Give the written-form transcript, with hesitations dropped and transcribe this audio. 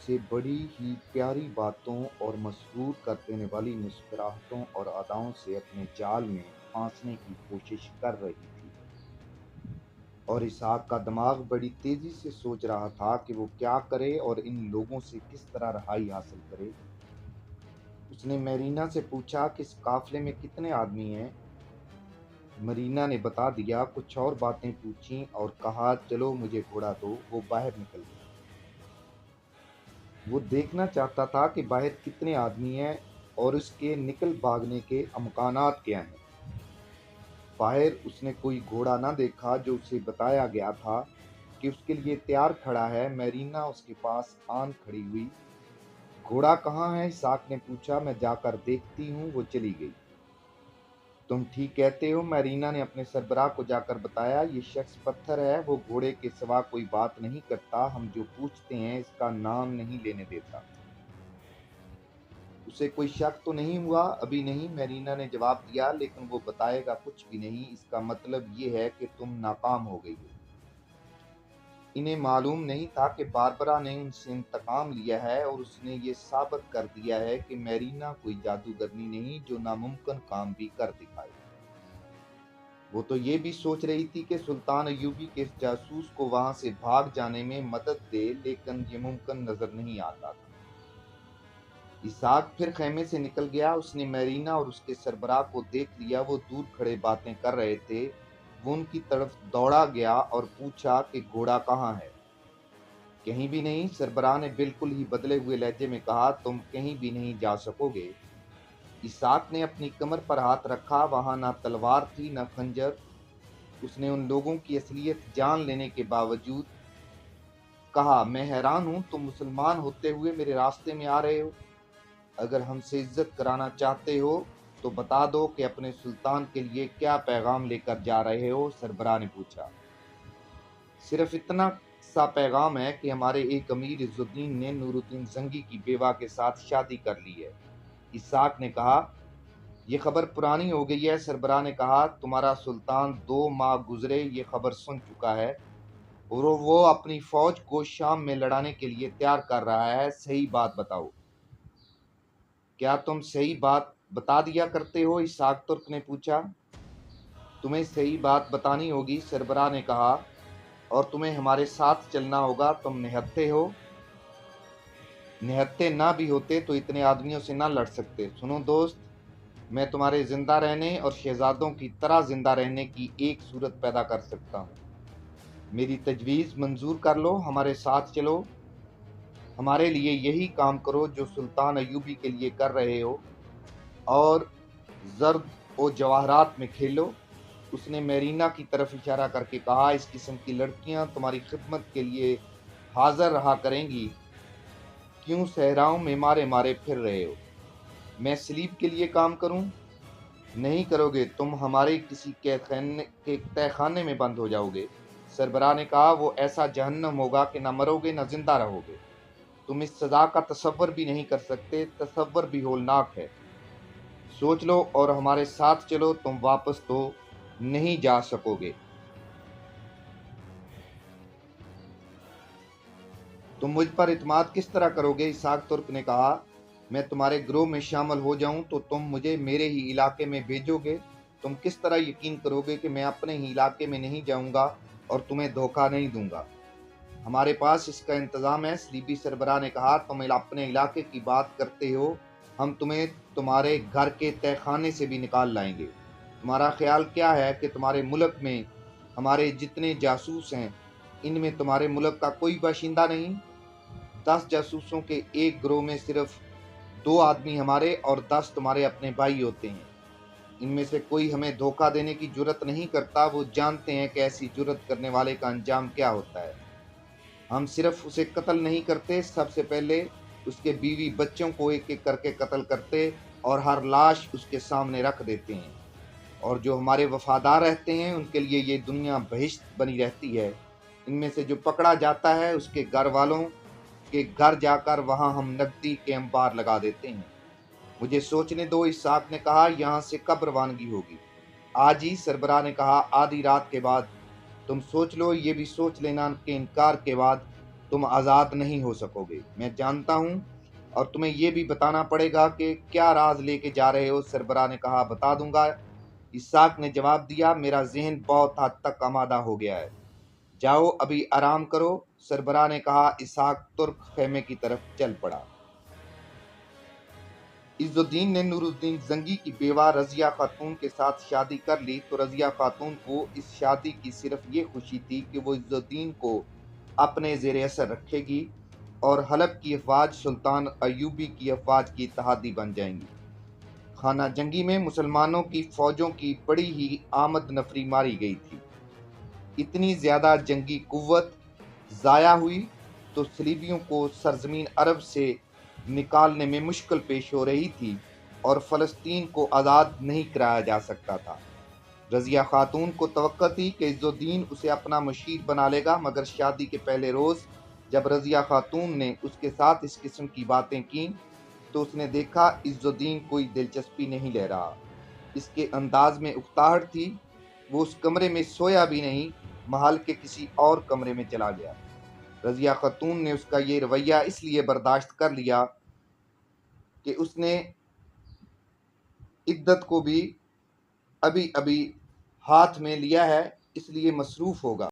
उसे बड़ी ही प्यारी बातों और मसरूर कर देने वाली मुस्कुराहटों और अदाओं से अपने जाल में फांसने की कोशिश कर रही थी। और इसहाक का दिमाग बड़ी तेजी से सोच रहा था कि वो क्या करे और इन लोगों से किस तरह रहाई हासिल करे। उसने मेरीना से पूछा कि इस काफिले में कितने आदमी हैं। मरीना ने बता दिया, कुछ और बातें पूछी और कहा, चलो मुझे घोड़ा दो। वो बाहर निकल गया। वो देखना चाहता था कि बाहर कितने आदमी हैं और उसके निकल भागने के अमकानात क्या हैं। बाहर उसने कोई घोड़ा ना देखा जो उसे बताया गया था कि उसके लिए तैयार खड़ा है। मेरीना उसके पास आन खड़ी हुई। घोड़ा कहाँ है? इसहाक ने पूछा। मैं जाकर देखती हूँ। वो चली गई। तुम ठीक कहते हो, मेरीना ने अपने सरबराह को जाकर बताया। ये शख्स पत्थर है। वो घोड़े के सिवा कोई बात नहीं करता। हम जो पूछते हैं इसका नाम नहीं लेने देता। उसे कोई शक तो नहीं हुआ? अभी नहीं, मेरीना ने जवाब दिया, लेकिन वो बताएगा कुछ भी नहीं। इसका मतलब ये है कि तुम नाकाम हो गई हो। इन्हें मालूम नहीं था कि बारबरा ने उनसे इंतकाम लिया है और उसने ये साबित कर दिया है कि मेरीना कोई जादूगरनी नहीं जो नामुमकिन काम भी कर दिखाए। वो तो ये भी सोच रही थी कि सुल्तान अयूबी के इस जासूस को वहां से भाग जाने में मदद दे, लेकिन ये मुमकिन नजर नहीं आता था। इसहाक फिर खेमे से निकल गया। उसने मेरीना और उसके सरबराह को देख लिया। वो दूर खड़े बातें कर रहे थे। वो उनकी तरफ दौड़ा गया और पूछा कि घोड़ा कहाँ है? कहीं भी नहीं, सरबराह ने बिल्कुल ही बदले हुए लहजे में कहा। तुम कहीं भी नहीं जा सकोगे। इसहाक ने अपनी कमर पर हाथ रखा। वहां ना तलवार थी ना खंजर। उसने उन लोगों की असलियत जान लेने के बावजूद कहा, मैं हैरान हूं, तुम मुसलमान होते हुए मेरे रास्ते में आ रहे हो। अगर हमसे इज्जत कराना चाहते हो तो बता दो कि अपने सुल्तान के लिए क्या पैगाम लेकर जा रहे हो? सरबराह ने पूछा। सिर्फ इतना सा पैगाम है कि हमारे एक अमीर इज्जुद्दीन ने नूरुद्दीन जंगी की बेवा के साथ शादी कर ली है। इसहाक ने कहा। यह खबर पुरानी हो गई है, सरबराह ने कहा। तुम्हारा सुल्तान 2 माह गुजरे ये खबर सुन चुका है और वो अपनी फौज को शाम में लड़ाने के लिए तैयार कर रहा है। सही बात बताओ। क्या तुम सही बात बता दिया करते हो? इसहाक तुर्क ने पूछा। तुम्हें सही बात बतानी होगी, सरबराह ने कहा, और तुम्हें हमारे साथ चलना होगा। तुम निहत्थे हो। निहत्थे ना भी होते तो इतने आदमियों से ना लड़ सकते। सुनो दोस्त, मैं तुम्हारे जिंदा रहने और शहजादों की तरह जिंदा रहने की एक सूरत पैदा कर सकता हूँ। मेरी तजवीज़ मंजूर कर लो। हमारे साथ चलो। हमारे लिए यही काम करो जो सुल्तान अयूबी के लिए कर रहे हो, और जर्द और जवाहरात में खेलो। उसने मेरीना की तरफ इशारा करके कहा। इस किस्म की लड़कियां तुम्हारी खिदमत के लिए हाजिर रहा करेंगी। क्यों सहराओं में मारे मारे फिर रहे हो? मैं सलीब के लिए काम करूं? नहीं करोगे। तुम हमारे किसी कैदखाने के तहखाने में बंद हो जाओगे। सरबराह ने कहा। वो ऐसा जहन्नम होगा कि न मरोगे न जिंदा रहोगे। तुम इस सजा का तसव्वुर भी नहीं कर सकते। तसव्वुर भी होलनाक है। सोच लो और हमारे साथ चलो। तुम वापस तो नहीं जा सकोगे। तुम मुझ पर इत्मीनान किस तरह करोगे? इसहाक तुर्क ने कहा। मैं तुम्हारे ग्रोह में शामिल हो जाऊं तो तुम मुझे मेरे ही इलाके में भेजोगे? तुम किस तरह यकीन करोगे कि मैं अपने ही इलाके में नहीं जाऊंगा और तुम्हें धोखा नहीं दूंगा? हमारे पास इसका इंतजाम है, सलीबी सरबराह ने कहा। तुम अपने इलाके की बात करते हो, हम तुम्हें तुम्हारे घर के तहखाने से भी निकाल लाएंगे। तुम्हारा ख्याल क्या है कि तुम्हारे मुल्क में हमारे जितने जासूस हैं, इनमें तुम्हारे मुल्क का कोई बाशिंदा नहीं? 10 जासूसों के एक गिरोह में सिर्फ 2 आदमी हमारे और 10 तुम्हारे अपने भाई होते हैं। इनमें से कोई हमें धोखा देने की जुर्रत नहीं करता। वो जानते हैं कि ऐसी जुर्रत करने वाले का अंजाम क्या होता है। हम सिर्फ उसे कत्ल नहीं करते, सबसे पहले उसके बीवी बच्चों को एक एक करके कत्ल करते और हर लाश उसके सामने रख देते हैं। और जो हमारे वफादार रहते हैं उनके लिए ये दुनिया बहिश्त बनी रहती है। इनमें से जो पकड़ा जाता है उसके घर वालों के घर जाकर वहां हम नकदी के अंबार लगा देते हैं। मुझे सोचने दो, इसहाक ने कहा। यहाँ से कब रवानगी होगी? आज ही, सरबराह ने कहा। आधी रात के बाद। तुम सोच लो, ये भी सोच लेना कि इनकार के बाद تم آزاد نہیں ہو سکو گے۔ میں جانتا ہوں اور تمہیں یہ بھی بتانا پڑے گا کہ کیا راز لے کے جا رہے ہو۔ سربراہ نے کہا، بتا دوں گا۔ اسحاق نے جواب دیا، میرا ذہن بہت حد تک آمادہ ہو گیا ہے، جاؤ ابھی آرام کرو۔ سربراہ نے کہا۔ اسحاق ترک خیمے کی طرف چل پڑا۔ عز الدین نے نور الدین زنگی کی بیوہ رضیہ خاتون کے ساتھ شادی کر لی تو رضیہ خاتون کو اس شادی کی صرف یہ خوشی تھی کہ وہ عز الدین کو اپنے زیر اثر رکھے گی اور حلب کی افواج سلطان ایوبی کی افواج کی اتحادی بن جائیں گی۔ خانہ جنگی میں مسلمانوں کی فوجوں کی بڑی ہی آمد نفری ماری گئی تھی۔ اتنی زیادہ جنگی قوت ضائع ہوئی تو صلیبیوں کو سرزمین عرب سے نکالنے میں مشکل پیش ہو رہی تھی اور فلسطین کو آزاد نہیں کرایا جا سکتا تھا۔ رضیہ خاتون کو توقع تھی کہ عز الدین اسے اپنا مشیر بنا لے گا، مگر شادی کے پہلے روز جب رضیہ خاتون نے اس کے ساتھ اس قسم کی باتیں کیں تو اس نے دیکھا عز الدین کوئی دلچسپی نہیں لے رہا۔ اس کے انداز میں اکتاہٹ تھی۔ وہ اس کمرے میں سویا بھی نہیں، محل کے کسی اور کمرے میں چلا گیا۔ رضیہ خاتون نے اس کا یہ رویہ اس لیے برداشت کر لیا کہ اس نے عدت کو بھی ابھی ہاتھ میں لیا ہے، اس لیے مصروف ہوگا۔